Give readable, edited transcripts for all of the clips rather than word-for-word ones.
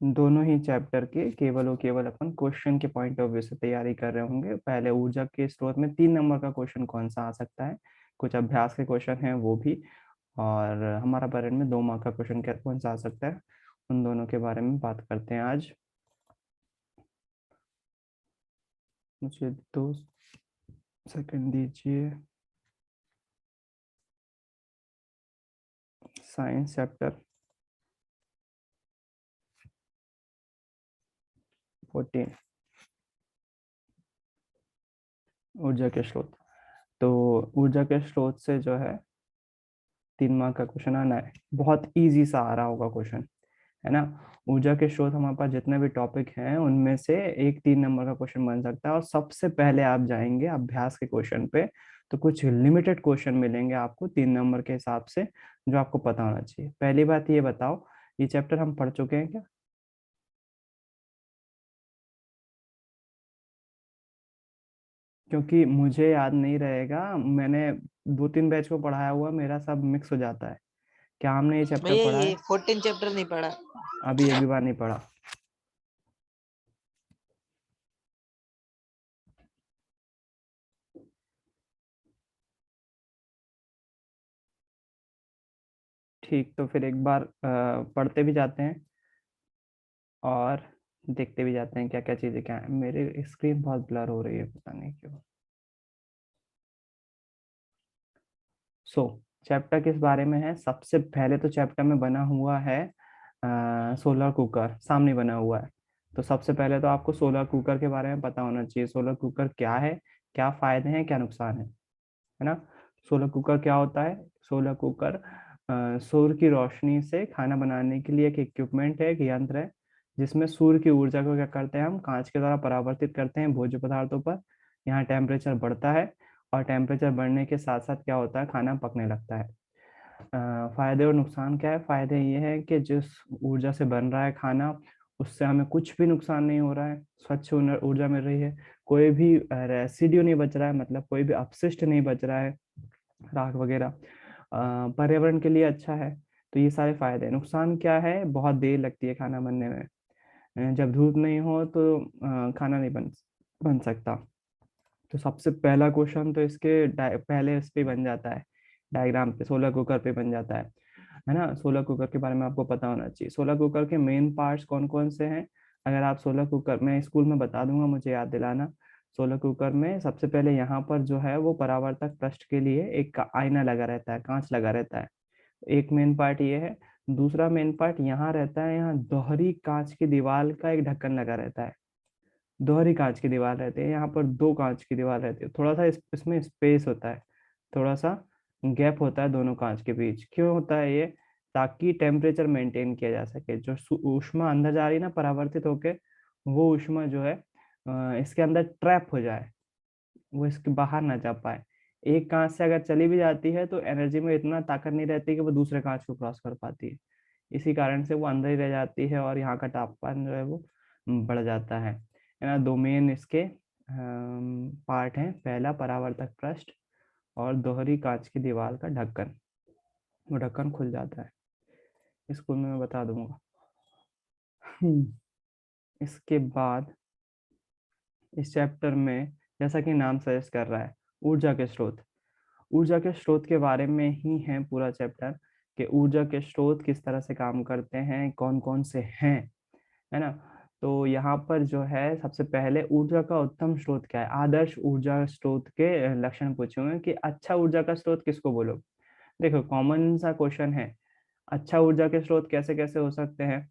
दोनों ही चैप्टर के केवल और केवल अपन क्वेश्चन के पॉइंट ऑफ व्यू से तैयारी कर रहे होंगे। पहले ऊर्जा के स्रोत में 3 नंबर का क्वेश्चन कौन सा आ सकता है, कुछ अभ्यास के क्वेश्चन हैं वो भी, और हमारा परेड में 2 मार्क का क्वेश्चन कौन सा आ सकता है, उन दोनों के बारे में बात करते हैं आज। मुझे 2 सेकंड दीजिए। साइंस चैप्टर 14, ऊर्जा के स्रोत। तो ऊर्जा के स्रोत से जो है 3 मार्क का क्वेश्चन आना है, बहुत इजी सा आ रहा होगा क्वेश्चन, है ना। ऊर्जा के स्रोत हमारे पास जितने भी टॉपिक हैं उनमें से एक 3 नंबर का क्वेश्चन बन सकता है, और सबसे पहले आप जाएंगे अभ्यास के क्वेश्चन पे, तो कुछ लिमिटेड क्वेश्चन मिलेंगे आपको 3 नंबर के हिसाब से, जो आपको पता होना चाहिए। पहली बात ये बताओ, ये चैप्टर हम पढ़ चुके हैं क्या? क्योंकि मुझे याद नहीं रहेगा, मैंने 2-3 बैच को पढ़ाया हुआ, मेरा सब मिक्स हो जाता है। क्या हमने ये चैप्टर भैया पढ़ा ये है? 14 चैप्टर नहीं पढ़ा। अभी एक भी बार नहीं पढ़ा। ठीक, तो फिर एक बार पढ़ते भी जाते हैं और देखते भी जाते हैं क्या क्या चीजें क्या है। मेरे स्क्रीन बहुत ब्लर हो रही है, पता नहीं क्यों। सो चैप्टर किस बारे में है? सबसे पहले तो चैप्टर में बना हुआ है सोलर कुकर, सामने बना हुआ है। तो सबसे पहले तो आपको सोलर कुकर के बारे में पता होना चाहिए। सोलर कुकर क्या है, क्या फायदे हैं, क्या नुकसान है ना। सोलर कुकर क्या होता है? सोलर कुकर सूर्य की रोशनी से खाना बनाने के लिए एक इक्विपमेंट है, एक यंत्र है, जिसमें सूर्य की ऊर्जा को क्या करते हैं, हम कांच के द्वारा परावर्तित करते हैं भोज्य पदार्थों पर। यहाँ टेम्परेचर बढ़ता है, और टेम्परेचर बढ़ने के साथ साथ क्या होता है, खाना पकने लगता है। फायदे और नुकसान क्या है? फायदे ये है कि जिस ऊर्जा से बन रहा है खाना, उससे हमें कुछ भी नुकसान नहीं हो रहा है, स्वच्छ ऊर्जा मिल रही है, कोई भी रेसिड्यू नहीं बच रहा है, मतलब कोई भी अपशिष्ट नहीं बच रहा है, राख वगैरह। पर्यावरण के लिए अच्छा है। तो ये सारे फायदे हैं। नुकसान क्या है? बहुत देर लगती है खाना बनने में। जब धूप नहीं हो तो खाना नहीं बन बन सकता। तो सबसे पहला क्वेश्चन तो इसके पहले इस पे बन जाता है, डायग्राम पे, सोलर कुकर पे बन जाता है ना। सोलर कुकर के बारे में आपको पता होना चाहिए। सोलर कुकर के मेन पार्ट्स कौन कौन से हैं? अगर आप सोलर कुकर, मैं स्कूल में बता दूंगा, मुझे याद दिलाना। सोलर कुकर में सबसे पहले यहाँ पर जो है वो परावर्तक पृष्ठ के लिए एक आईना लगा रहता है, कांच लगा रहता है। एक मेन पार्ट ये है। दूसरा मेन पार्ट यहाँ रहता है, यहाँ दोहरी कांच की दीवार का एक ढक्कन लगा रहता है। दोहरी कांच की दीवार रहती है, यहाँ पर 2 कांच की दीवार रहती है। थोड़ा सा इसमें स्पेस होता है, थोड़ा सा गैप होता है दोनों कांच के बीच। क्यों होता है ये? ताकि टेम्परेचर मेंटेन किया जा सके। जो ऊष्मा अंदर जा रही है ना परावर्तित होके, वो ऊष्मा जो है इसके अंदर ट्रैप हो जाए, वो इसके बाहर ना जा पाए। एक कांच से अगर चली भी जाती है तो एनर्जी में इतना ताकत नहीं रहती कि वो दूसरे कांच को क्रॉस कर पाती है। इसी कारण से वो अंदर ही रह जाती है, और यहाँ का तापमान जो है वो बढ़ जाता है ना। 2 मेन इसके पार्ट हैं। पहला परावर्तक पृष्ठ, और दोहरी कांच की दीवार का ढक्कन। वो ढक्कन खुल जाता है, स्कूल में मैं बता दूंगा। इसके बाद इस चैप्टर में, जैसा कि नाम सजेस्ट कर रहा है, ऊर्जा के स्रोत। ऊर्जा के स्रोत के बारे में ही है पूरा चैप्टर, कि ऊर्जा के स्रोत किस तरह से काम करते हैं, कौन कौन से हैं, है ना। तो यहाँ पर जो है सबसे पहले ऊर्जा का उत्तम स्रोत क्या है, आदर्श ऊर्जा स्रोत के लक्षण पूछे हुए हैं कि अच्छा ऊर्जा का स्रोत किसको बोलो। देखो, कॉमन सा क्वेश्चन है, अच्छा ऊर्जा के स्रोत कैसे कैसे हो सकते हैं।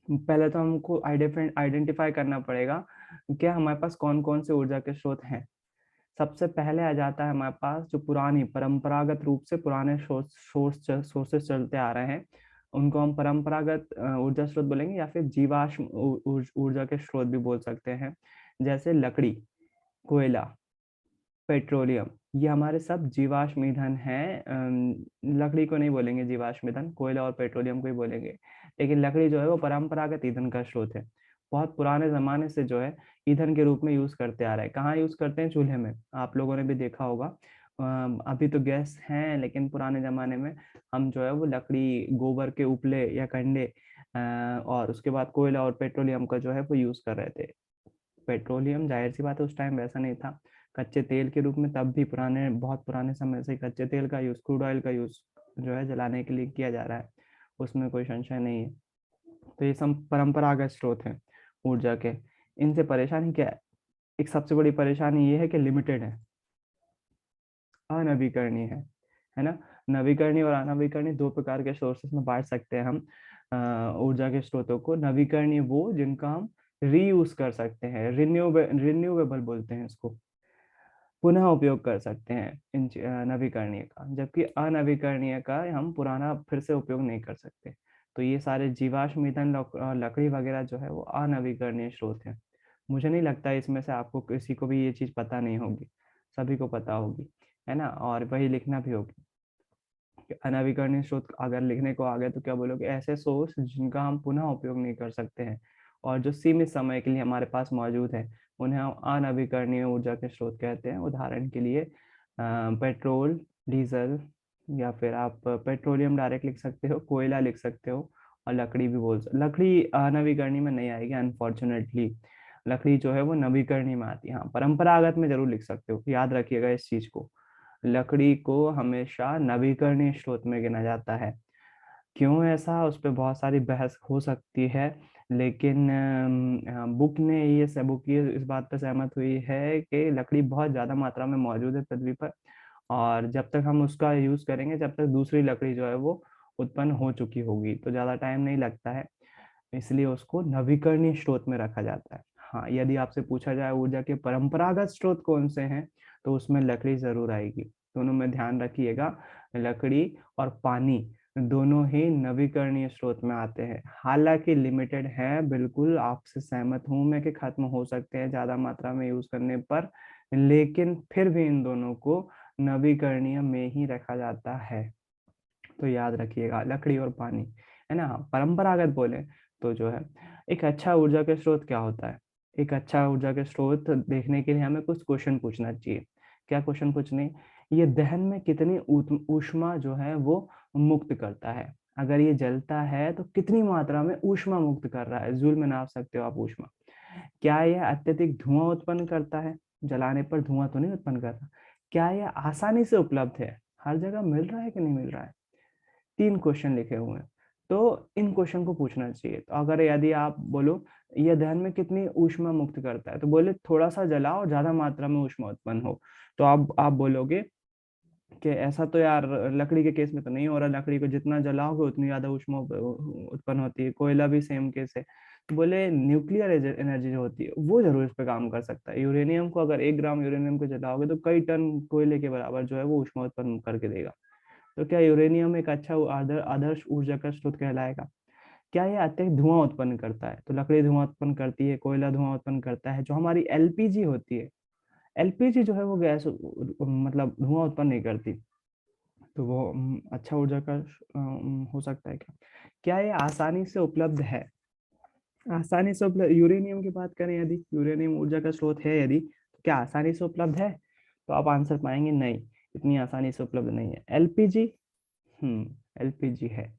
पहले तो हमको आइडेंटिफाई करना पड़ेगा कि हमारे पास कौन कौन से ऊर्जा के स्रोत हैं। सबसे पहले आ जाता है हमारे पास जो पुरानी परंपरागत रूप से पुराने सोर्सेस चलते आ रहे हैं, उनको हम परंपरागत ऊर्जा स्रोत बोलेंगे, या फिर जीवाश्म ऊर्जा के स्रोत भी बोल सकते हैं। जैसे लकड़ी, कोयला, पेट्रोलियम, ये हमारे सब जीवाश्म ईंधन हैं। लकड़ी को नहीं बोलेंगे जीवाश्म ईंधन, कोयला और पेट्रोलियम को ही बोलेंगे। लेकिन लकड़ी जो है वो परंपरागत ईंधन का स्रोत है। बहुत पुराने जमाने से जो है ईंधन के रूप में यूज करते आ रहे हैं। कहाँ यूज करते हैं? चूल्हे में। आप लोगों ने भी देखा होगा। अभी तो गैस हैं, लेकिन पुराने जमाने में हम जो है वो लकड़ी, गोबर के उपले या कंडे, और उसके बाद कोयला और पेट्रोलियम का जो है वो यूज कर रहे थे। पेट्रोलियम जाहिर सी बात है उस टाइम वैसा नहीं था, कच्चे तेल के रूप में तब भी पुराने बहुत पुराने समय से कच्चे तेल का यूज, क्रूड ऑयल का यूज जो है जलाने के लिए किया जा रहा है, उसमें कोई संशय नहीं है। तो ये सब परंपरागत स्रोत हैं ऊर्जा के। इनसे परेशानी क्या है? एक सबसे बड़ी परेशानी ये है कि लिमिटेड है, अनवीकरणीय है ना। नवीकरणीय और अनवीकरणीय दो प्रकार के सोर्सेस में बांट सकते हैं हम ऊर्जा के स्रोतों को। नवीकरणीय वो जिनका हम रीयूज कर सकते हैं, रिन्यूएबल बोलते हैं इसको, पुनः उपयोग कर सकते हैं इन नवीकरणीय का, जबकि अनवीकरणीय का हम पुराना फिर से उपयोग नहीं कर सकते। तो ये सारे जीवाश्म ईंधन, लकड़ी वगैरह जो है वो अनवीकरणीय स्रोत है। मुझे नहीं लगता इसमें से आपको किसी को भी ये चीज पता नहीं होगी, सभी को पता होगी, है ना, और वही लिखना भी होगी। अनवीकरणीय स्रोत अगर लिखने को आ गए तो क्या बोलोगे? ऐसे सोर्स जिनका हम पुनः उपयोग नहीं कर सकते हैं और जो सीमित समय के लिए हमारे पास मौजूद है, उन्हें हम अनवीकरणीय ऊर्जा के स्रोत कहते हैं। उदाहरण के लिए पेट्रोल, डीजल, या फिर आप पेट्रोलियम डायरेक्ट लिख सकते हो, कोयला लिख सकते हो, और लकड़ी भी बोल सकते। लकड़ी अनवीकरणीय में नहीं आएगी अनफॉर्चुनेटली, लकड़ी जो है वो नवीकरणीय में आती है। हाँ, परंपरागत में जरूर लिख सकते हो, याद रखिएगा इस चीज को। लकड़ी को हमेशा नवीकरणीय स्रोत में गिना जाता है। क्यों ऐसा, उस पर बहुत सारी बहस हो सकती है, लेकिन बुक ये इस बात पर सहमत हुई है कि लकड़ी बहुत ज्यादा मात्रा में मौजूद है पृथ्वी पर, और जब तक हम उसका यूज करेंगे जब तक दूसरी लकड़ी जो है वो उत्पन्न हो चुकी होगी, तो ज्यादा टाइम नहीं लगता है, इसलिए उसको नवीकरणीय स्रोत में रखा जाता है। हाँ, यदि आपसे पूछा जाए ऊर्जा के परंपरागत स्रोत कौन से हैं, तो उसमें लकड़ी जरूर आएगी। दोनों में ध्यान रखिएगा, लकड़ी और पानी दोनों ही नवीकरणीय स्रोत में आते हैं। हालांकि लिमिटेड है, बिल्कुल आपसे सहमत हूं मैं कि खत्म हो सकते हैं ज्यादा मात्रा में यूज करने पर, लेकिन फिर भी इन दोनों को नवीकरणीय में ही रखा जाता है। तो याद रखिएगा, लकड़ी और पानी, है ना। परंपरागत बोले तो जो है, एक अच्छा ऊर्जा के स्रोत क्या होता है? एक अच्छा ऊर्जा के स्रोत देखने के लिए हमें कुछ क्वेश्चन पूछना चाहिए। क्या क्वेश्चन पूछने? ये दहन में कितनी ऊष्मा जो है वो मुक्त करता है? अगर ये जलता है तो कितनी मात्रा में ऊष्मा मुक्त कर रहा है? जूल में नाप सकते हो आप ऊष्मा। क्या यह अत्यधिक धुआं उत्पन्न करता है? जलाने पर धुआं तो नहीं उत्पन्न करता। क्या यह आसानी से उपलब्ध है? हर जगह मिल रहा है कि नहीं मिल रहा है? 3 क्वेश्चन लिखे हुए हैं, तो इन क्वेश्चन को पूछना चाहिए। तो अगर यदि आप बोलो यह दहन में कितनी ऊष्मा मुक्त करता है, तो बोले थोड़ा सा जलाओ और ज्यादा मात्रा में ऊष्मा उत्पन्न हो, तो आप बोलोगे कि ऐसा तो यार लकड़ी के केस में तो नहीं हो रहा, लकड़ी को जितना जलाओगे उतनी ज्यादा ऊष्मा उत्पन्न होती है। कोयला भी सेम केस है। तो बोले न्यूक्लियर एनर्जी जो होती है वो जरूर इस पे काम कर सकता है। यूरेनियम को, अगर 1 ग्राम यूरेनियम को जलाओगे तो कई टन कोयले के बराबर जो है वो ऊष्मा उत्पन्न करके देगा। तो क्या यूरेनियम एक अच्छा आदर्श ऊर्जा का स्रोत कहलाएगा? क्या यह अत्यधिक धुआं उत्पन्न करता है? तो लकड़ी धुआं उत्पन्न करती है, कोयला धुआं उत्पन्न करता है। जो हमारी एलपीजी होती है, एलपीजी जो है वो गैस मतलब धुआं उत्पन्न नहीं करती, तो वो अच्छा ऊर्जा का हो सकता है क्या? क्या ये आसानी से उपलब्ध है? आसानी से उपलब्ध, यूरेनियम की बात करें यदि, यूरेनियम ऊर्जा का स्रोत है यदि, तो क्या आसानी से उपलब्ध है? तो आप आंसर पाएंगे नहीं, इतनी आसानी से उपलब्ध नहीं है। एलपीजी, एलपीजी है।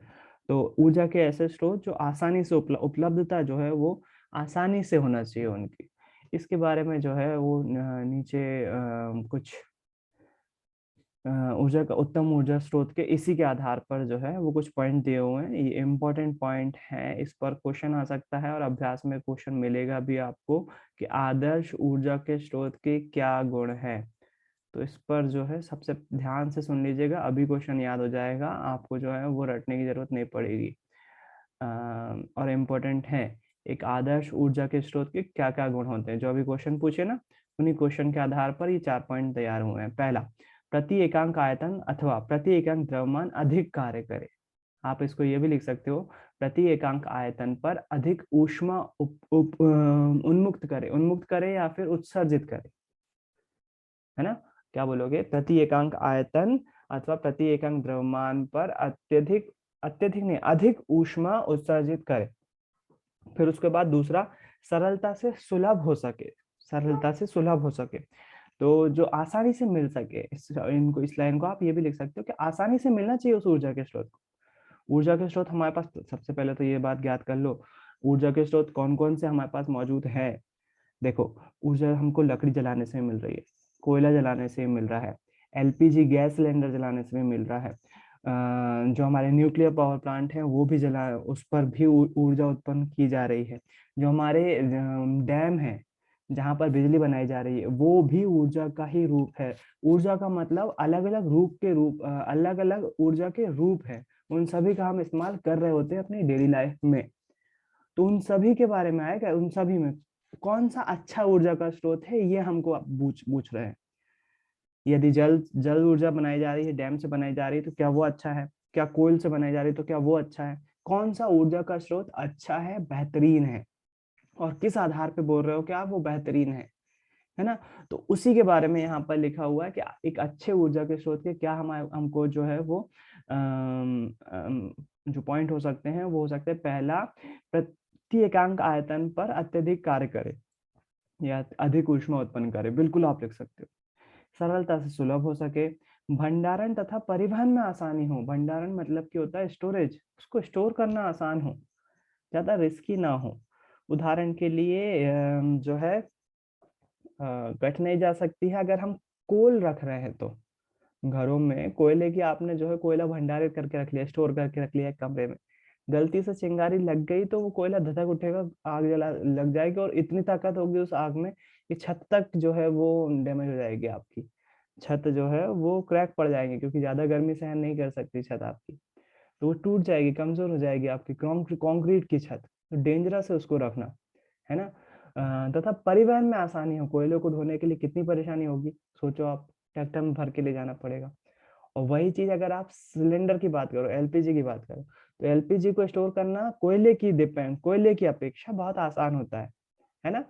तो ऊर्जा के ऐसे स्रोत जो आसानी से उपलब्धता जो है वो आसानी से होना चाहिए उनकी। इसके बारे में जो है वो नीचे कुछ ऊर्जा का उत्तम ऊर्जा स्रोत के इसी के आधार पर जो है वो कुछ पॉइंट दिए हुए हैं। ये इम्पोर्टेंट पॉइंट है, इस पर क्वेश्चन आ सकता है और अभ्यास में क्वेश्चन मिलेगा भी आपको कि आदर्श ऊर्जा के स्रोत के क्या गुण है। तो इस पर जो है सबसे ध्यान से सुन लीजिएगा, अभी क्वेश्चन याद हो जाएगा आपको, जो है वो रटने की जरूरत नहीं पड़ेगी। और इम्पोर्टेंट है, एक आदर्श ऊर्जा के स्रोत के क्या क्या गुण होते हैं, जो अभी क्वेश्चन पूछे ना, उन्हीं क्वेश्चन के आधार पर ये 4 पॉइंट तैयार हुए हैं। पहला, प्रति एकांक आयतन अथवा प्रति एकांक द्रव्यमान अधिक कार्य करे। आप इसको ये भी लिख सकते हो, प्रति एकांक आयतन पर अधिक ऊष्मा उन्मुक्त करे या फिर उत्सर्जित करे, है ना। क्या बोलोगे? प्रति एकांक आयतन अथवा प्रति एकांक द्रव्यमान पर अत्यधिक, अत्यधिक नहीं, अधिक ऊष्मा उत्सर्जित करे। फिर उसके बाद दूसरा, सरलता से सुलभ हो सके, सरलता से सुलभ हो सके, तो जो आसानी से मिल सके। इस लाइन को आप ये भी लिख सकते हो कि आसानी से मिलना चाहिए उस ऊर्जा के स्रोत को। ऊर्जा के स्रोत हमारे पास, सबसे पहले तो ये बात ज्ञात कर लो, ऊर्जा के स्रोत कौन कौन से हमारे पास मौजूद है। देखो, ऊर्जा हमको लकड़ी जलाने से मिल रही है, कोयला जलाने से मिल रहा है, एलपीजी गैस सिलेंडर जलाने से भी मिल रहा है, जो हमारे न्यूक्लियर पावर प्लांट है वो भी जला, उस पर भी ऊर्जा उत्पन्न की जा रही है। जो हमारे डैम है जहाँ पर बिजली बनाई जा रही है वो भी ऊर्जा का ही रूप है। ऊर्जा का मतलब अलग अलग रूप के रूप, अलग अलग ऊर्जा के रूप है, उन सभी का हम इस्तेमाल कर रहे होते हैं अपनी डेली लाइफ में। तो उन सभी के बारे में आएगा, उन सभी में कौन सा अच्छा ऊर्जा का स्रोत है ये हमको आप पूछ पूछ रहे हैं। यदि जल जल ऊर्जा बनाई जा रही है, डैम से बनाई जा रही है, तो क्या वो अच्छा है? क्या कोयल से बनाई जा रही है तो क्या वो अच्छा है? कौन सा ऊर्जा का स्रोत अच्छा है, बेहतरीन है, और किस आधार पे बोल रहे हो कि आप वो बेहतरीन है ना? तो उसी के बारे में यहाँ पर लिखा हुआ है कि एक अच्छे ऊर्जा के स्रोत के क्या हम हमको जो है वो जो पॉइंट हो सकते हैं वो हो सकते हैं, पहला, प्रति एकांक आयतन पर अत्यधिक कार्य करे या अधिक ऊष्मा उत्पन्न करे, बिल्कुल आप लिख सकते हो। सरलता से सुलभ हो सके, भंडारण तथा परिवहन में आसानी हो। भंडारण मतलब कि होता है स्टोरेज, उसको स्टोर करना आसान हो, ज्यादा रिस्की ना हो। उदाहरण के लिए जो है कठिनाई जा सकती है अगर हम कोल रख रहे हैं तो, घरों में कोयले की आपने जो है कोयला भंडारित करके रख लिया, स्टोर करके रख लिया एक कमरे में, गलती से चिंगारी लग गई तो वो कोयला धधक उठेगा, आग जला लग जाएगी, और इतनी ताकत होगी उस आग में कि छत तक जो है वो डैमेज हो जाएगी आपकी। छत जो है वो क्रैक पड़ जाएंगे, क्योंकि ज्यादा गर्मी सहन नहीं कर सकती छत आपकी, तो वो टूट जाएगी, कमजोर हो जाएगी आपकी कंक्रीट की छत। तो डेंजरस है उसको रखना, है ना? तथा परिवहन में आसानी हो, कोयले को ढोने के लिए कितनी परेशानी होगी, सोचो आप, ट्रैक्टर में भर के ले जाना पड़ेगा। और वही चीज अगर आप सिलेंडर की बात करो, एलपीजी की बात करो, तो एलपीजी को स्टोर करना कोयले की अपेक्षा बहुत आसान होता है ना?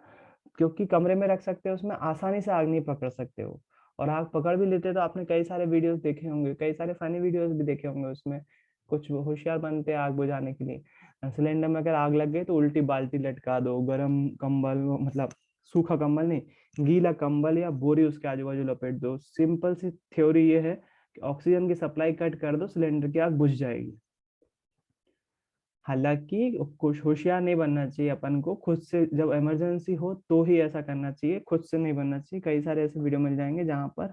क्योंकि कमरे में रख सकते हो, उसमें आसानी से आग नहीं पकड़ सकते हो, और आग पकड़ भी लेते तो आपने कई सारे वीडियोस देखे होंगे, कई सारे फनी वीडियोस भी देखे होंगे, उसमें कुछ होशियार बनते हैं आग बुझाने के लिए। सिलेंडर में अगर आग लग गई तो उल्टी बाल्टी लटका दो, गरम कंबल, मतलब सूखा कंबल नहीं, गीला कंबल या बोरी उसके आजू बाजू लपेट दो। सिंपल सी थ्योरी ये है कि ऑक्सीजन की सप्लाई कट कर दो, सिलेंडर की आग बुझ जाएगी। हालांकि कुछ होशियार नहीं बनना चाहिए अपन को, खुद से जब इमरजेंसी हो तो ही ऐसा करना चाहिए, खुद से नहीं बनना चाहिए। कई सारे ऐसे वीडियो मिल जाएंगे जहाँ पर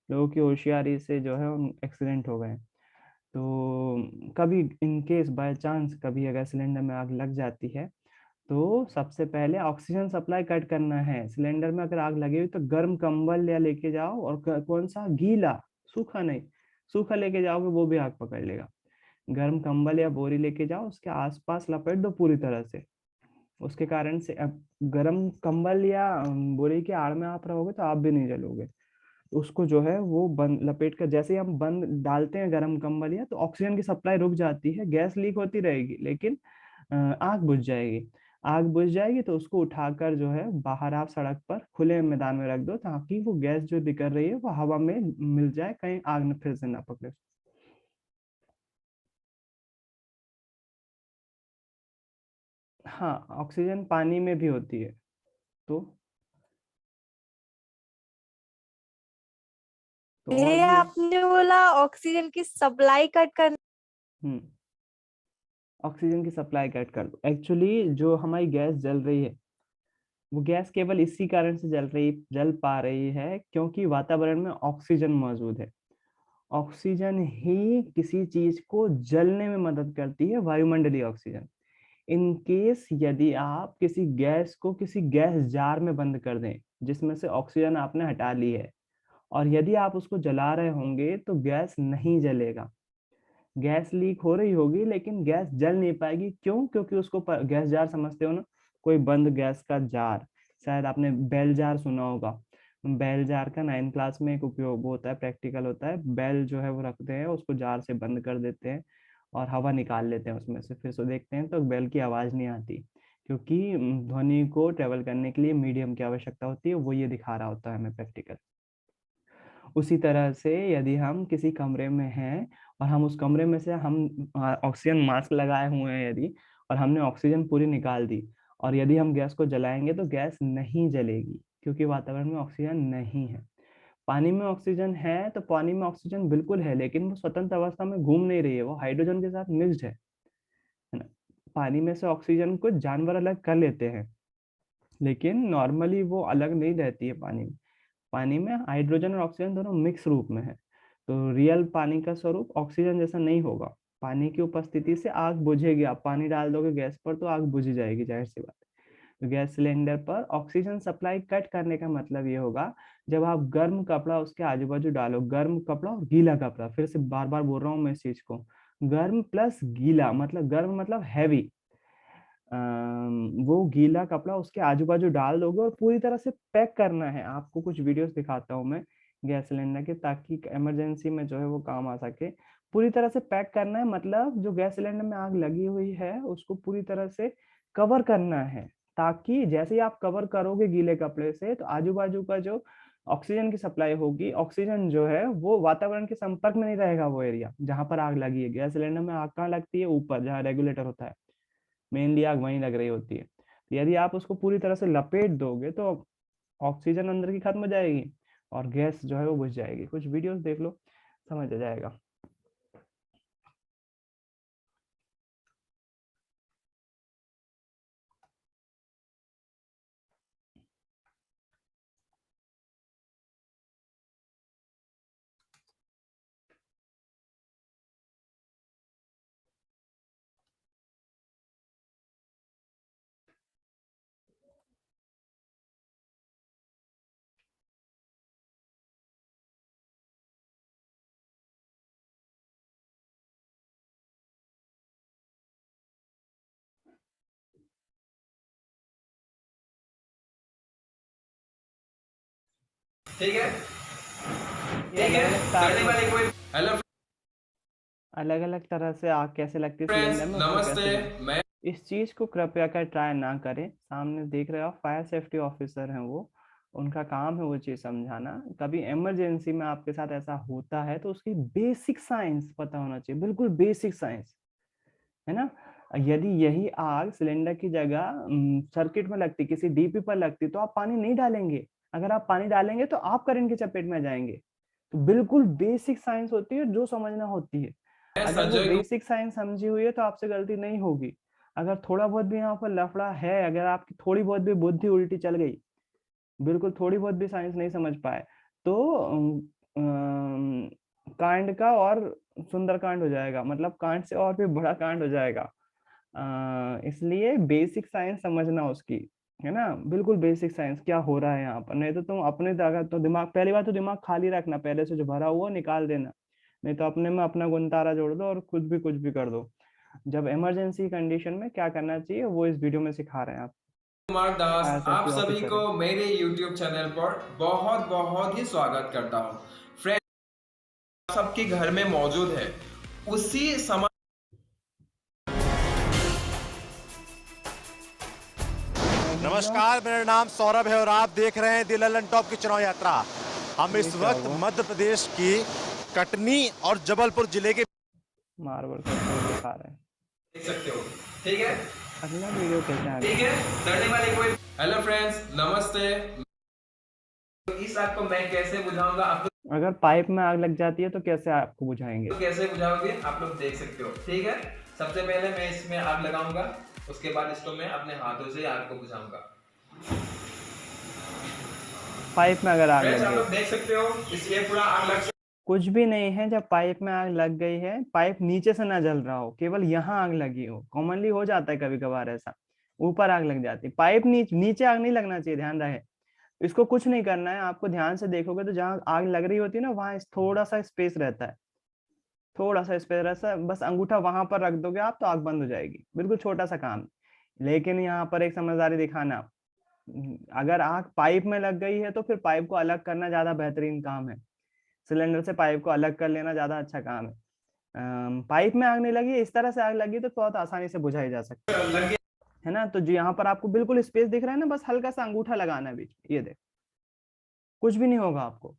लोगों की होशियारी से जो है उन एक्सीडेंट हो गए। तो कभी इन केस बाय चांस कभी अगर सिलेंडर में आग लग जाती है, तो सबसे पहले ऑक्सीजन सप्लाई कट करना है। सिलेंडर में अगर आग लगी हुई तो गर्म कंबल या लेके जाओ, और कौन सा, गीला, सूखा नहीं, सूखा लेके जाओगे वो भी आग पकड़ लेगा। गर्म कंबल या बोरी लेके जाओ, उसके आसपास लपेट दो पूरी तरह से, उसके कारण से अब गर्म कंबल या बोरी की आड़ में आप रहोगे तो आप भी नहीं जलोगे। तो उसको जो है वो बंद लपेट कर, जैसे ही हम बंद डालते हैं गर्म कंबल या, तो ऑक्सीजन की सप्लाई रुक जाती है, गैस लीक होती रहेगी लेकिन आग बुझ जाएगी। आग बुझ जाएगी तो उसको उठाकर जो है बाहर आप सड़क पर खुले मैदान में रख दो, ताकि वो गैस जो निकल रही है वो हवा में मिल जाए, कहीं आग न फिर से ना पकड़े। हाँ, ऑक्सीजन पानी में भी होती है। तो और ये भी है। आपने बोला ऑक्सीजन की सप्लाई कट कर। हम्म, ऑक्सीजन की सप्लाई कट कर दो। एक्चुअली जो हमारी गैस जल रही है, वो गैस केवल इसी कारण से जल पा रही है क्योंकि वातावरण में ऑक्सीजन मौजूद है। ऑक्सीजन ही किसी चीज को जलने में मदद करती है, वायुमंडलीय ऑक्सीजन। इन केस यदि आप किसी गैस को किसी गैस जार में बंद कर दें, जिसमें से ऑक्सीजन आपने हटा ली है, और यदि आप उसको जला रहे होंगे तो गैस नहीं जलेगा, गैस लीक हो रही होगी लेकिन गैस जल नहीं पाएगी। क्यों? क्योंकि उसको गैस जार समझते हो ना, कोई बंद गैस का जार, शायद आपने बेल जार सुना होगा। बेल जार का 9 क्लास में एक उपयोग होता है, प्रैक्टिकल होता है। बेल जो है वो रखते हैं, उसको जार से बंद कर देते हैं और हवा निकाल लेते हैं उसमें से, फिर से देखते हैं तो बेल की आवाज नहीं आती, क्योंकि ध्वनि को ट्रेवल करने के लिए मीडियम की आवश्यकता होती है, वो ये दिखा रहा होता है हमें प्रैक्टिकल। उसी तरह से यदि हम किसी कमरे में हैं और हम उस कमरे में से हम ऑक्सीजन मास्क लगाए हुए हैं यदि, और हमने ऑक्सीजन पूरी निकाल दी, और यदि हम गैस को जलाएंगे तो गैस नहीं जलेगी, क्योंकि वातावरण में ऑक्सीजन नहीं है। पानी में ऑक्सीजन है तो पानी में ऑक्सीजन बिल्कुल है, लेकिन वो स्वतंत्र अवस्था में घूम नहीं रही है, वो हाइड्रोजन के साथ मिक्स्ड है ना। पानी में से ऑक्सीजन को जानवर अलग कर लेते हैं, लेकिन नॉर्मली वो अलग नहीं रहती है पानी में। पानी में हाइड्रोजन और ऑक्सीजन दोनों मिक्स रूप में है, तो रियल पानी का स्वरूप ऑक्सीजन जैसा नहीं होगा। पानी की उपस्थिति से आग बुझेगी, आप पानी डाल दोगे गैस पर तो आग बुझ जाएगी, जाहिर सी बात है। तो गैस सिलेंडर पर ऑक्सीजन सप्लाई कट करने का मतलब ये होगा, जब आप गर्म कपड़ा उसके आजू बाजू डालो, गर्म कपड़ा और गीला कपड़ा, फिर से बार बार बोल रहा हूँ मैं इस चीज को, गर्म प्लस गीला, मतलब गर्म मतलब हैवी, वो गीला कपड़ा उसके आजू बाजू डाल दोगे और पूरी तरह से पैक करना है। आपको कुछ वीडियोस दिखाता हूँ मैं गैस सिलेंडर के, ताकि इमरजेंसी में जो है वो काम आ सके। पूरी तरह से पैक करना है, मतलब जो गैस सिलेंडर में आग लगी हुई है उसको पूरी तरह से कवर करना है, ताकि जैसे ही आप कवर करोगे गीले कपड़े से, तो आजू बाजू का जो ऑक्सीजन की सप्लाई होगी, ऑक्सीजन जो है वो वातावरण के संपर्क में नहीं रहेगा। वो एरिया जहां पर आग लगी है, गैस सिलेंडर में आग कहाँ लगती है? ऊपर, जहाँ रेगुलेटर होता है, मेनली आग वहीं लग रही होती है। तो यदि आप उसको पूरी तरह से लपेट दोगे तो ऑक्सीजन अंदर की खत्म हो जाएगी और गैस जो है वो बुझ जाएगी। कुछ वीडियोस देख लो, समझ आ जाएगा। ठीक है, ये ठीक है। करने अलग वाले कोई हेलो अलग तरह से आग कैसे लगती है फ्रेंड्स, सिलेंडर में, उसको नमस्ते। कैसे मैं इस चीज को कृपया कर ट्राई ना करें। सामने देख रहे हो, फायर सेफ्टी ऑफिसर हैं वो, उनका काम है वो चीज समझाना। कभी इमरजेंसी में आपके साथ ऐसा होता है तो उसकी बेसिक साइंस पता होना चाहिए, बिल्कुल बेसिक साइंस, है ना। यदि यही आग सिलेंडर की जगह सर्किट में लगती, किसी डीपी पर लगती, तो आप पानी नहीं डालेंगे। अगर आप पानी डालेंगे तो आप करंट की चपेट में आ जाएंगे। तो बिल्कुल बेसिक साइंस होती है जो समझना होती है। अगर वो संजय बेसिक साइंस समझी हुई है तो आपसे गलती नहीं होगी। अगर थोड़ा बहुत भी यहाँ पर लफड़ा है, अगर आपकी थोड़ी बहुत भी बुद्धि उल्टी चल गई, बिल्कुल थोड़ी बहुत भी साइंस नहीं समझ पाए, तो कांड का और सुंदर कांड हो जाएगा, मतलब कांड से और भी बड़ा कांड हो जाएगा। इसलिए बेसिक साइंस समझना उसकी, है ना। बिल्कुल बेसिक साइंस क्या हो रहा है यहाँ पर, नहीं तो तुम अपने जगह तो दिमाग, पहली बात तो दिमाग खाली रखना, पहले से जो भरा हुआ निकाल देना, नहीं तो अपने में अपना गुंतारा जोड़ दो और खुद भी कुछ भी कर दो। जब इमरजेंसी कंडीशन में क्या करना चाहिए वो इस वीडियो में सिखा रहे हैं आप। कुमार दास फायर आप सेफ्टी सभी ऑफिसर को है। मेरे YouTube चैनल पर बहुत बहुत ही स्वागत करता हूँ। फ्रेंड्स, सबके घर में मौजूद है उसी समय। नमस्कार, मेरा नाम सौरभ है और आप देख रहे हैं दी ललन टॉप की चुनाव यात्रा। हम ये इस क्या वक्त हुआ? मध्य प्रदेश की कटनी और जबलपुर जिले के मार्बल करते हुए दिखा रहे हैं। देख सकते हो, ठीक है, अगला वीडियो कैसे आ ठीक गया? है। डरने वाले कोई हेलो फ्रेंड्स, नमस्ते। इस आग को मैं कैसे बुझाऊंगा आप अगर पाइप में आग लग जाती है तो कैसे आपको बुझाएंगे? तो कैसे बुझाओगे आप लोग देख सकते हो, ठीक है। सबसे पहले मैं इसमें आग लगाऊंगा, उसके बाद इसको मैं अपने हाथों से आग को बुझाऊंगा। पाइप में अगर आग फ्रेंड्स, लग आप गई, लोग देख सकते हो इसलिए पूरा आग लग कुछ भी नहीं है। जब पाइप में आग लग गई है, पाइप नीचे से ना जल रहा हो, केवल यहाँ आग लगी हो, कॉमनली हो जाता है कभी कभार ऐसा, ऊपर आग लग जाती है, पाइप नीचे आग नहीं लगना चाहिए, ध्यान रहे। इसको कुछ नहीं करना है, आपको ध्यान से देखोगे तो जहाँ आग लग रही होती है ना, वहां थोड़ा सा स्पेस रहता है, थोड़ा सा स्पेस रहता है, बस अंगूठा वहां पर रख दोगे आप तो आग बंद हो जाएगी, बिल्कुल छोटा सा काम। लेकिन यहाँ पर एक समझदारी दिखाना, अगर आग पाइप में लग गई है तो फिर पाइप को अलग करना ज्यादा बेहतरीन काम है। सिलेंडर से पाइप को अलग कर लेना ज्यादा अच्छा काम है। पाइप में आग नहीं लगी है, इस तरह से आग लगी तो बहुत आसानी से बुझाई जा सकती लग गया। है ना। तो जो यहाँ पर आपको बिल्कुल स्पेस दिख रहा है ना, बस हल्का सा अंगूठा लगाना है बीच में, ये देख, कुछ भी नहीं होगा आपको,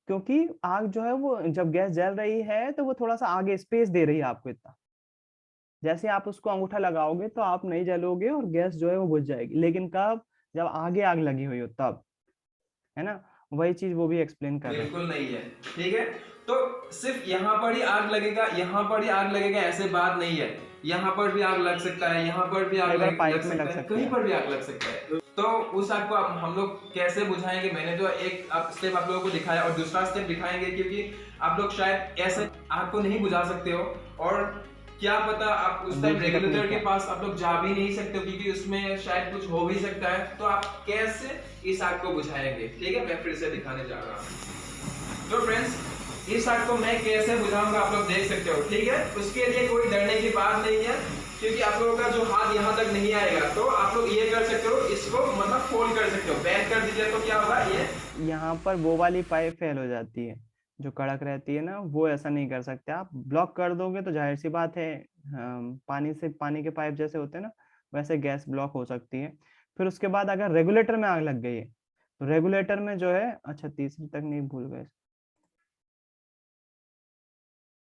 क्योंकि आग जो है वो जब गैस जल रही है तो वो थोड़ा सा आगे स्पेस दे रही है आपको इतना। जैसे आप उसको अंगूठा लगाओगे तो आप नहीं जलोगे और गैस जो है वो बुझ जाएगी, लेकिन कब? जब आगे आग लगी हुई हो तब, है ना। वही चीज वो भी एक्सप्लेन कर रहे हैं। बिल्कुल नहीं है, ठीक है। तो सिर्फ यहाँ पर ही आग लगेगा, यहाँ पर ही आग लगेगा ऐसे बात नहीं है। यहाँ पर भी आग लग सकता है, यहाँ पर भी आग कई बार लग पाइप में सकता लग है, सकता कहीं है। पर भी आग लग सकता है। तो उस आग को हम लोग कैसे बुझाएंगे, मैंने तो एक स्टेप आप लोगों को दिखाया और दूसरा स्टेप दिखाएंगे, क्योंकि आप लोग शायद ऐसे आग को नहीं बुझा सकते हो, और क्या पता आप उस टाइम दूसरी रेगुलेटर तकनीक के है। पास आप लोग जा भी नहीं सकते हो, क्योंकि उसमें शायद कुछ हो भी सकता है। तो आप कैसे इस आग को बुझाएंगे, ठीक है, मैं फिर से दिखाने जा रहा हूँ। तो फ्रेंड्स, इस आग को मैं कैसे बुझाऊंगा आप लोग देख सकते हो, ठीक है। उसके लिए कोई डरने की बात नहीं है, क्योंकि आप लोगों का जो हाथ यहाँ तक नहीं आएगा, तो आप लोग ये कर सकते हो, इसको मतलब फोल्ड कर सकते हो, बैक कर दीजिए, तो क्या होगा, ये यहाँ पर वो वाली पाइप फेल हो जाती है जो कड़क रहती है ना, वो ऐसा नहीं कर सकते आप। ब्लॉक कर दोगे तो जाहिर सी बात है, पानी के पाइप जैसे होते हैं ना, वैसे गैस ब्लॉक हो सकती है। फिर उसके बाद अगर रेगुलेटर में आग लग गई है, तो रेगुलेटर में जो है, अच्छा तीसरी तकनीक भूल गए,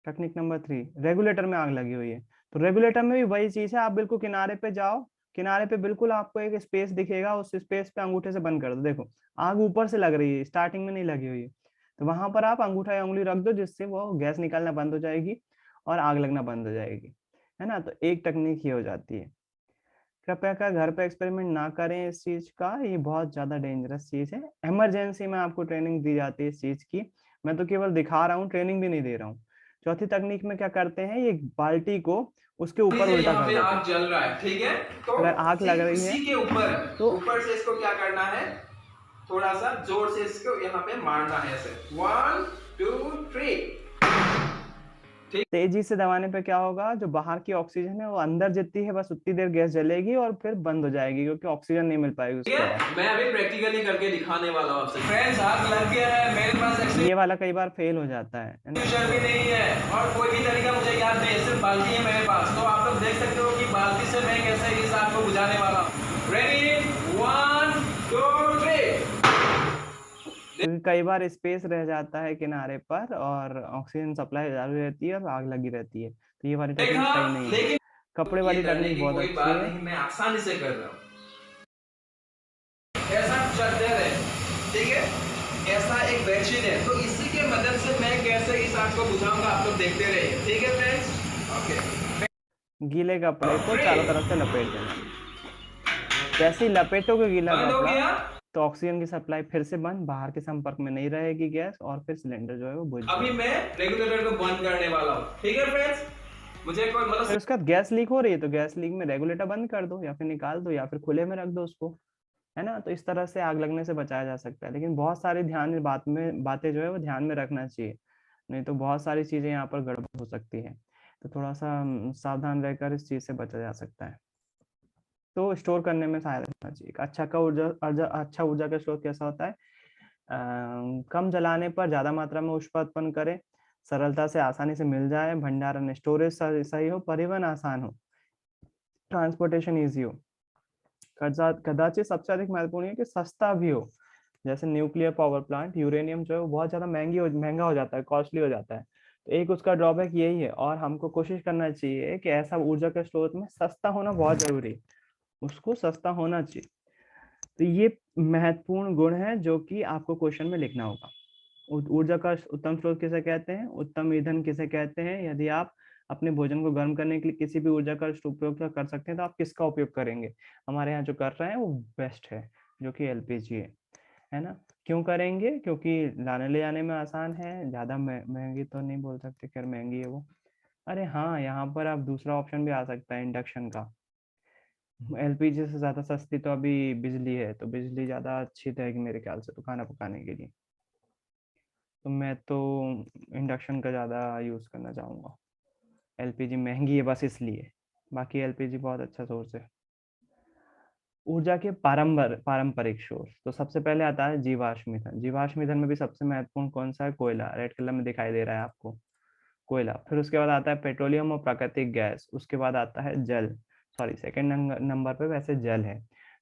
टेक्निक नंबर 3, रेगुलेटर में आग लगी हुई है, तो रेगुलेटर में भी वही चीज है। आप बिल्कुल किनारे पे जाओ, किनारे पे बिल्कुल आपको एक स्पेस दिखेगा, उस स्पेस पे अंगूठे से बंद कर दो। देखो आग ऊपर से लग रही है, स्टार्टिंग में नहीं लगी हुई है, तो वहां पर आप अंगूठा या उंगली रख दो, जिससे वो गैस निकलना बंद हो जाएगी और आग लगना बंद हो जाएगी, है ना। तो एक टेक्निक ये हो जाती है। कृपया कर घर पे एक्सपेरिमेंट ना करें इस चीज का, ये बहुत ज्यादा डेंजरस चीज है। इमरजेंसी में आपको ट्रेनिंग दी जाती है इस चीज की, मैं तो केवल दिखा रहा हूँ, ट्रेनिंग भी नहीं दे रहा हूँ। चौथी तकनीक में क्या करते हैं, ये बाल्टी को उसके ऊपर उल्टा यहाँ कर पे देते हैं। आग जल रहा है, ठीक है। तो अगर आग लग ठीक रही है इसी के ऊपर तो ऊपर से इसको क्या करना है, थोड़ा सा जोर से इसको यहाँ पे मारना है, ऐसे 1 2 3। तेजी से दबाने पे क्या होगा, जो बाहर की ऑक्सीजन है वो अंदर जितनी है बस उतनी देर गैस जलेगी और फिर बंद हो जाएगी, क्योंकि ऑक्सीजन नहीं मिल पाएगी ठीक उसके बाद। है, मैं अभी प्रैक्टिकली करके दिखाने वाला हूँ आपसे। फ्रेंड्स, आग लग गया है, मेरे पास ये वाला कई बार फेल हो जाता है ना। एक्सटेंशन भी नहीं है और कोई भी तरीका मुझे याद नहीं है, सिर्फ बाल्टी है मेरे पास। तो आप लोग देख सकते हो कि बाल्टी से मैं कैसे इस आग को बुझाने वाला हूँ। रेडी, 1 2 3। क्योंकि कई बार स्पेस रह जाता है किनारे पर और ऑक्सीजन सप्लाई चालू रहती है और आग लगी रहती है, तो ये वाली टेक्निक देखा, सही नहीं है। लेकिन कपड़े ये वाली डरने टेक्निक की बहुत कोई अच्छी बात है। नहीं, मैं आसानी से कर रहा हूँ। ऐसा चादर है, ठीक है, ऐसा एक बेडशीट है, तो इसी के मदद से मैं कैसे इस आग को बुझाऊंगा, आप लोग देखते रहिए, ठीक है फ्रेंड्स। ओके, गीले कपड़े को चारों तरफ से लपेट देना। जैसे ही लपेटोगे गीला बंद हो कपड़ा, गया। तो ऑक्सीजन की सप्लाई फिर से बंद, बाहर के संपर्क में नहीं रहेगी गैस, और फिर सिलेंडर जो है वो बुझ अभी जाएगा। मैं रेगुलेटर को बंद करने वाला हूँ, ठीक है फ्रेंड्स। मुझे कोई मतलब फिर उसके बाद गैस लीक हो रही है, तो गैस लीक में रेगुलेटर बंद कर दो, या फिर निकाल दो, या फिर खुले में रख दो उसको, है ना। तो इस तरह से आग लगने से बचाया जा सकता है, लेकिन बहुत सारी बातें जो है वो ध्यान में रखना चाहिए, नहीं तो बहुत सारी चीजें यहाँ पर गड़बड़ हो सकती है। तो थोड़ा सा सावधान रहकर इस चीज से बचा जा सकता है। तो स्टोर करने में सहायता करना चाहिए। अच्छा ऊर्जा का स्रोत कैसा होता है, कम जलाने पर ज्यादा मात्रा में ऊष्मा उत्पन्न करे, सरलता से आसानी से मिल जाए, भंडारण स्टोरेज सही हो, परिवहन आसान हो, ट्रांसपोर्टेशन इजी हो, कदाचित सबसे अधिक महत्वपूर्ण है कि सस्ता भी हो। जैसे न्यूक्लियर पावर प्लांट, यूरेनियम जो है वो बहुत ज्यादा महंगा हो जाता है, कॉस्टली हो जाता है, तो एक उसका ड्रॉबैक यही है। और हमको कोशिश करना चाहिए कि ऐसा ऊर्जा के स्रोत में सस्ता होना बहुत जरूरी है, उसको सस्ता होना चाहिए। तो ये महत्वपूर्ण गुण है जो कि आपको क्वेश्चन में लिखना होगा। ऊर्जा का उत्तम स्रोत किसे कहते हैं, उत्तम ईंधन किसे कहते हैं, यदि आप अपने भोजन को गर्म करने के लिए किसी भी ऊर्जा का उपयोग कर सकते हैं तो आप किसका उपयोग करेंगे। हमारे यहाँ जो कर रहे हैं वो बेस्ट है, जो कि एलपीजी है ना। क्यों करेंगे, क्योंकि लाने ले जाने में आसान है, ज्यादा महंगी तो नहीं बोल सकते, खैर महंगी है वो। अरे हाँ, यहाँ पर आप दूसरा ऑप्शन भी आ सकता है इंडक्शन का। एलपीजी से ज्यादा सस्ती तो अभी बिजली है, तो बिजली ज्यादा अच्छी रहेगी मेरे ख्याल से तो खाना पकाने के लिए। तो मैं तो इंडक्शन का ज़्यादा यूज़ करना चाहूँगा। एलपीजी महंगी है बस इसलिए, बाकी एलपीजी बहुत अच्छा सोर्स है। ऊर्जा के पारंपरिक स्रोत, तो सबसे पहले आता है जीवाश्म ईंधन। जीवाश्म ईंधन में भी सबसे महत्वपूर्ण कौन सा है, कोयला, रेड कलर में दिखाई दे रहा है आपको, कोयला। फिर उसके बाद आता है पेट्रोलियम और प्राकृतिक गैस, उसके बाद आता है जल, सॉरी सेकंड नंबर पे वैसे जल है,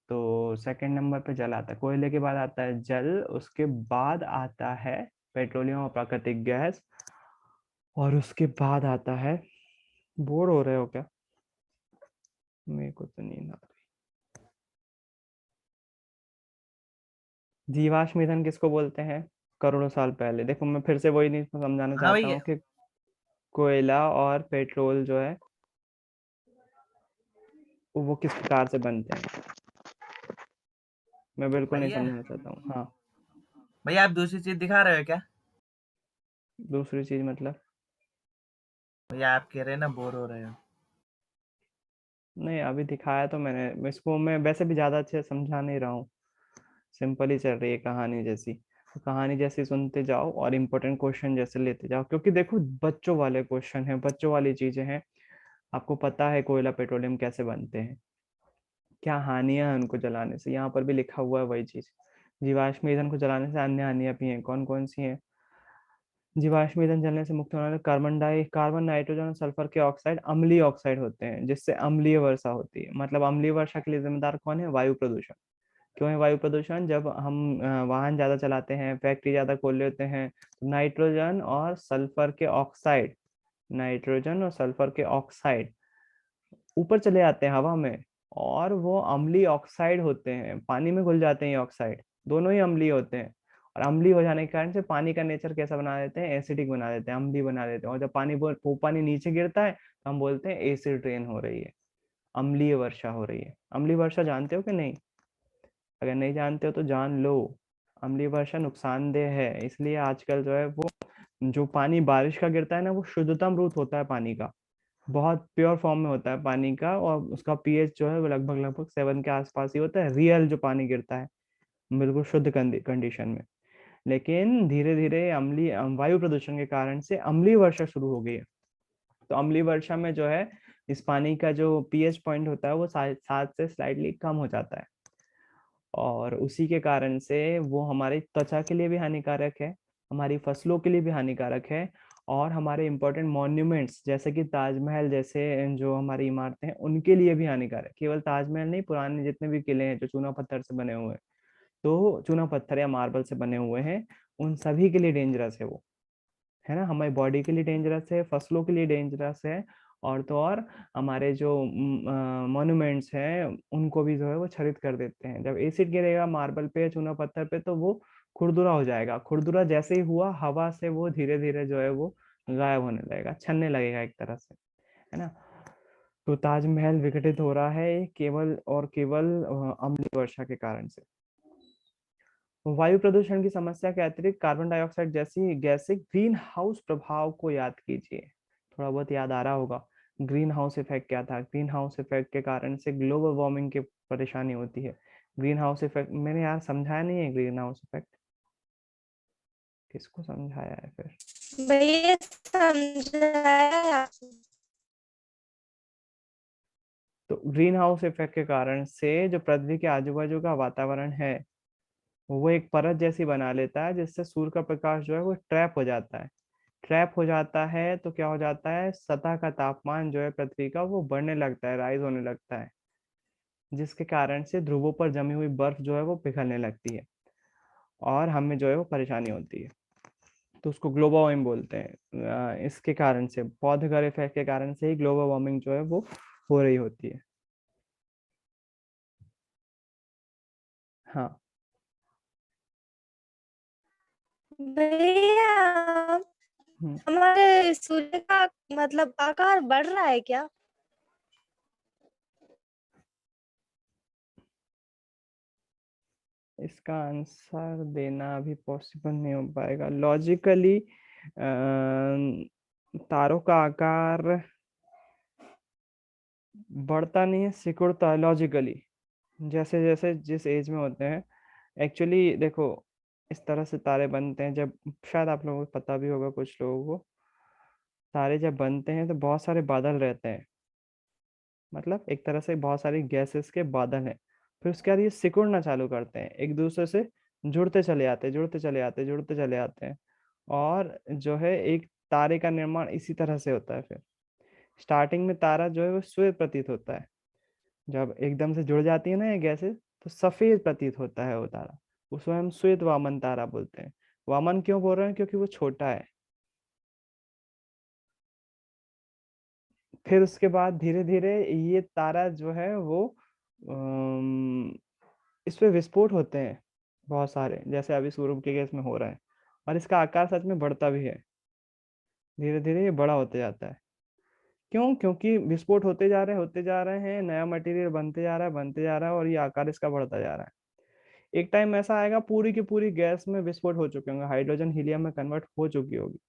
तो सेकंड नंबर पे जल आता है, कोयले के बाद आता है जल, उसके बाद आता है पेट्रोलियम और प्राकृतिक गैस, और उसके बाद आता है, बोर हो रहे हो क्या, मेरे को तो नींद आ रही, जीवाश्म ईंधन किसको बोलते हैं? करोड़ों साल पहले। देखो मैं फिर से वही नहीं समझाना हाँ चाहता भैया। हूँ कि कोयला और पेट्रोल जो है वो किस प्रकार से बनते हैं। मैं बिल्कुल नहीं भैया समझाना चाहता हूँ। हाँ, भैया आप दूसरी चीज दिखा रहे हो क्या? दूसरी चीज मतलब? भैया आप कह रहे हैं ना बोर हो रहे हो। नहीं, अभी दिखाया तो मैंने, इसको मैं वैसे भी ज्यादा अच्छे से समझा नहीं रहा हूँ, सिंपल ही चल रही है कहानी जैसी। तो कहानी जैसी सुनते जाओ और इम्पोर्टेंट क्वेश्चन जैसे लेते जाओ, क्योंकि देखो बच्चों वाले क्वेश्चन है, बच्चों वाली चीजें हैं। आपको पता है कोयला पेट्रोलियम कैसे बनते हैं, क्या हानियां हैं उनको जलाने से, यहाँ पर भी लिखा हुआ है वही चीज। जीवाश्म ईंधन को जलाने से अन्य हानियां भी हैं, कौन कौन सी हैं? जीवाश्म ईंधन जलने से मुक्त होने वाले कार्बन, नाइट्रोजन और सल्फर के ऑक्साइड अम्लीय ऑक्साइड होते हैं, जिससे अम्लीय वर्षा होती है। मतलब अम्लीय वर्षा के लिए जिम्मेदार कौन है? वायु प्रदूषण। क्यों है वायु प्रदूषण? जब हम वाहन ज्यादा चलाते हैं, फैक्ट्री ज्यादा खोल लेते हैं, तो नाइट्रोजन और सल्फर के ऑक्साइड ऊपर चले आते हैं हवा में, और वो अम्लीय ऑक्साइड होते हैं, पानी में घुल जाते हैं ये ऑक्साइड। दोनों ही अम्लीय होते हैं, और अम्लीय हो जाने के कारण से पानी का नेचर कैसा बना देते हैं? एसिडिक बना देते हैं, अम्लीय बना देते हैं। और जब वो पानी नीचे गिरता है तो हम बोलते हैं एसिड रेन हो रही है, अम्लीय वर्षा हो रही है। अम्लीय वर्षा जानते हो कि नहीं? अगर नहीं जानते हो तो जान लो। अम्लीय वर्षा नुकसानदेह है, इसलिए आजकल जो है वो जो पानी बारिश का गिरता है ना, वो शुद्धतम रूप होता है पानी का, बहुत प्योर फॉर्म में होता है पानी का, और उसका पीएच जो है वो लगभग लगभग 7 के आसपास ही होता है, रियल जो पानी गिरता है बिल्कुल शुद्ध कंडीशन में। लेकिन धीरे धीरे अम्लीय वायु प्रदूषण के कारण से अम्लीय वर्षा शुरू हो गई है। तो अम्लीय वर्षा में जो है इस पानी का जो पीएच पॉइंट होता है वो 7 से स्लाइटली कम हो जाता है, और उसी के कारण से वो हमारी त्वचा के लिए भी हानिकारक है, हमारी फसलों के लिए भी हानिकारक है, और हमारे इम्पोर्टेंट मॉन्यूमेंट्स जैसे कि ताजमहल जैसे जो हमारी इमारतें हैं उनके लिए भी हानिकारक। केवल ताजमहल नहीं, पुराने जितने भी किले हैं जो चूना पत्थर से बने हुए हैं, तो चूना पत्थर या मार्बल से बने हुए हैं, उन सभी के लिए डेंजरस है वो, है ना। हमारी बॉडी के लिए डेंजरस है, फसलों के लिए डेंजरस है, और तो और हमारे जो मॉन्यूमेंट्स हैं उनको भी जो है वो क्षरित कर देते हैं। जब एसिड गिरेगा मार्बल पे या चूना पत्थर पे तो वो खुरदुरा हो जाएगा, खुरदुरा जैसे ही हुआ हवा से वो धीरे धीरे जो है वो गायब होने लगेगा, छनने लगेगा एक तरह से, है ना। तो ताजमहल विघटित हो रहा है केवल और केवल अम्लीय वर्षा के कारण से। वायु प्रदूषण की समस्या के अतिरिक्त कार्बन डाइऑक्साइड जैसी गैसें ग्रीन हाउस प्रभाव को याद कीजिए। थोड़ा बहुत याद आ रहा होगा। ग्रीन हाउस इफेक्ट क्या था? ग्रीन हाउस इफेक्ट के कारण से ग्लोबल वार्मिंग की परेशानी होती है। ग्रीन हाउस इफेक्ट मैंने यार समझाया नहीं है, ग्रीन हाउस इफेक्ट किसको समझाया है फिर? भैया समझाया है आपने। तो ग्रीन हाउस इफेक्ट के कारण से जो पृथ्वी के आजू बाजू का वातावरण है वो एक परत जैसी बना लेता है, जिससे सूर्य का प्रकाश जो है वो ट्रैप हो जाता है। ट्रैप हो जाता है तो क्या हो जाता है? सतह का तापमान जो है पृथ्वी का वो बढ़ने लगता है, राइज होने लगता है, जिसके कारण से ध्रुवों पर जमी हुई बर्फ जो है वो पिघलने लगती है, और हमें जो है वो परेशानी होती है। तो उसको ग्लोबल वार्मिंग बोलते हैं। इसके कारण से पौधगर इफेक्ट के कारण से ही ग्लोबल वार्मिंग जो है वो हो रही होती है। हाँ। भैया हम्म, हमारे सूर्य का मतलब आकार बढ़ रहा है क्या? इसका आंसर देना अभी पॉसिबल नहीं हो पाएगा लॉजिकली। तारों का आकार बढ़ता नहीं है, सिकुड़ता है लॉजिकली, जैसे जैसे जिस एज में होते हैं। एक्चुअली देखो, इस तरह से तारे बनते हैं, जब शायद आप लोगों को पता भी होगा कुछ लोगों को, तारे जब बनते हैं तो बहुत सारे बादल रहते हैं, मतलब एक तरह से बहुत सारी गैसेस के बादल हैं। फिर उसके बाद ये सिकुड़ना चालू करते हैं, एक दूसरे से जुड़ते चले आते हैं, जुड़ते चले आते हैं, जुड़ते चले आते हैं, और जो है एक तारे का निर्माण इसी तरह से होता है। फिर स्टार्टिंग में तारा जो है वो श्वेत प्रतीत होता है, जब एकदम से जुड़ जाती है ना ये गैसेस तो सफेद प्रतीत होता है वो तारा, उसको हम श्वेत वामन तारा बोलते हैं। वामन क्यों बोल रहे हैं? क्योंकि वो छोटा है। फिर उसके बाद धीरे धीरे ये तारा जो है वो अम, इस पे विस्फोट होते हैं, बहुत सारे, जैसे अभी सूर्य के केस में हो रहा है। और इसका आकार सच में बढ़ता भी है, धीरे धीरे ये बड़ा होते जाता है। क्यों? क्योंकि विस्फोट होते जा रहे हैं, नया मटेरियल बनते जा रहा है, और ये आकार इसका बढ़ता जा रहा है। एक टाइम ऐसा आएगा पूरी की पूरी गैस में विस्फोट हो चुके होंगे, हाइड्रोजन हीलियम में कन्वर्ट हो चुकी होगी।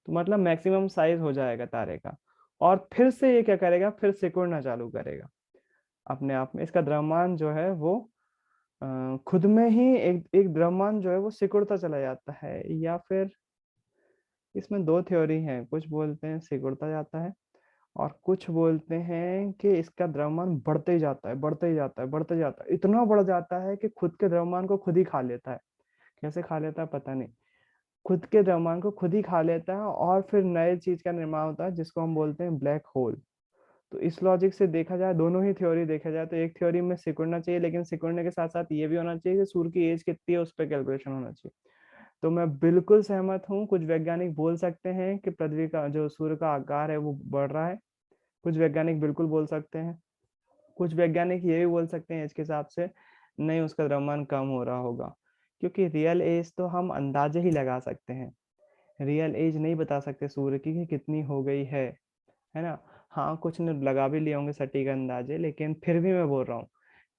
तो मतलब मैक्सिमम साइज हो जाएगा तारे का। और फिर से ये क्या करेगा, फिर सिकुड़ना चालू करेगा अपने आप में। इसका द्रव्यमान जो है वो खुद में ही एक एक द्रव्यमान जो है वो सिकुड़ता चला जाता है। या फिर इसमें दो थ्योरी हैं, कुछ बोलते हैं सिकुड़ता जाता है, और कुछ बोलते हैं कि इसका द्रव्यमान बढ़ते ही जाता है, बढ़ते जाता है, इतना बढ़ जाता है कि खुद के द्रव्यमान को खुद ही खा लेता है। कैसे खा लेता है पता नहीं, खुद के द्रव्यमान को खुद ही खा लेता है, और फिर नए चीज का निर्माण होता है जिसको हम बोलते हैं ब्लैक होल। तो इस लॉजिक से देखा जाए, दोनों ही थ्योरी देखा जाए, तो एक थ्योरी में सिकुड़ना चाहिए, लेकिन सिकुड़ने के साथ साथ ये भी होना चाहिए कि सूर्य की एज कितनी है उस पर कैलकुलेशन होना चाहिए। तो मैं बिल्कुल सहमत हूँ। कुछ वैज्ञानिक बोल सकते हैं कि पृथ्वी का जो सूर्य का आकार है वो बढ़ रहा है, कुछ वैज्ञानिक बिल्कुल बोल सकते हैं। कुछ वैज्ञानिक ये भी बोल सकते हैं इसके हिसाब से नहीं, उसका द्रव्यमान कम हो रहा होगा। क्योंकि रियल एज तो हम अंदाजे ही लगा सकते हैं, रियल एज नहीं बता सकते सूर्य की कि कितनी हो गई है ना। हाँ, कुछ ने लगा भी लिए होंगे सटीक अंदाजे, लेकिन फिर भी मैं बोल रहा हूँ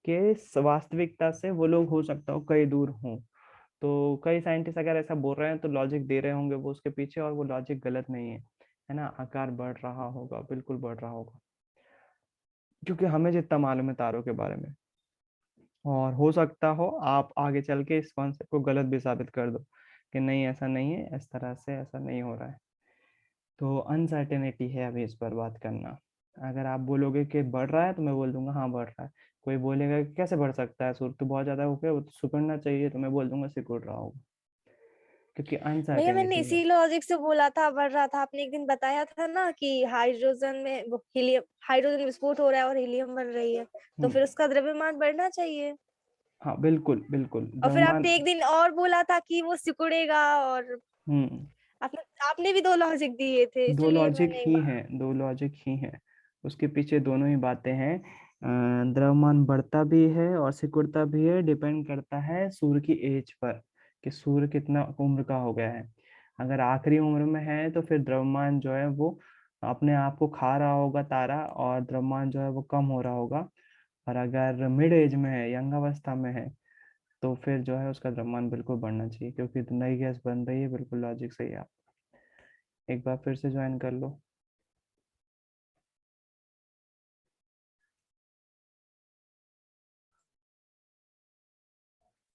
कि वास्तविकता से वो लोग हो सकता हो कई दूर हों। तो कई साइंटिस्ट अगर ऐसा बोल रहे हैं तो लॉजिक दे रहे होंगे वो उसके पीछे, और वो लॉजिक गलत नहीं है ना। आकार बढ़ रहा होगा, बिल्कुल बढ़ रहा होगा, क्योंकि हमें जितना मालूम है तारों के बारे में। और हो सकता हो आप आगे चल के इस कॉन्सेप्ट को गलत भी साबित कर दो कि नहीं ऐसा नहीं है, इस तरह से ऐसा नहीं हो रहा है। तो अनसर्टेनिटी है अभी इस पर बात करना। अगर आप बोलोगे कि बढ़ रहा है तो मैं बोल दूंगा हाँ बढ़ रहा है। कोई बोलेगा कि कैसे बढ़ सकता है, सूर्य तो बहुत ज्यादा हो गया, वो तो सिकुड़ना चाहिए, तो मैं बोल दूंगा सिकुड़ रहा होगा, क्योंकि भैया मैंने अनसर्टेनिटी है। इसी लॉजिक से बोला था बढ़ रहा था। आपने एक दिन बताया था ना कि हाइड्रोजन में वो हीलियम, हाइड्रोजन विस्फोट हो रहा है और हीलियम बन रही है, तो हम्म। फिर उसका द्रव्यमान बढ़ना चाहिए। हाँ बिल्कुल बिल्कुल, और फिर द्रव्यमान। आपने एक दिन और बोला था कि वो सिकुड़ेगा, और हम्म। आपने आपने भी दो लॉजिक दिए थे, दो इसलिए लॉजिक मैंने एक ही बार। हैं, दो लॉजिक ही हैं, उसके पीछे दोनों ही बातें हैं। द्रव्यमान बढ़ता भी है और सिकुड़ता भी है, डिपेंड करता है सूर्य की एज पर, कि सूर्य कितना उम्र का हो गया है। अगर आखिरी उम्र में है तो फिर द्रव्यमान जो है वो अपने आप को खा रहा होगा तारा, और द्रव्यमान जो है वो कम हो रहा होगा। और अगर मिड एज में है, यंग अवस्था में है, तो फिर जो है उसका द्रव्यमान बिल्कुल बढ़ना चाहिए, क्योंकि नई गैस बन रही है। बिल्कुल लॉजिक सही है। आप एक बार फिर से ज्वाइन कर लो।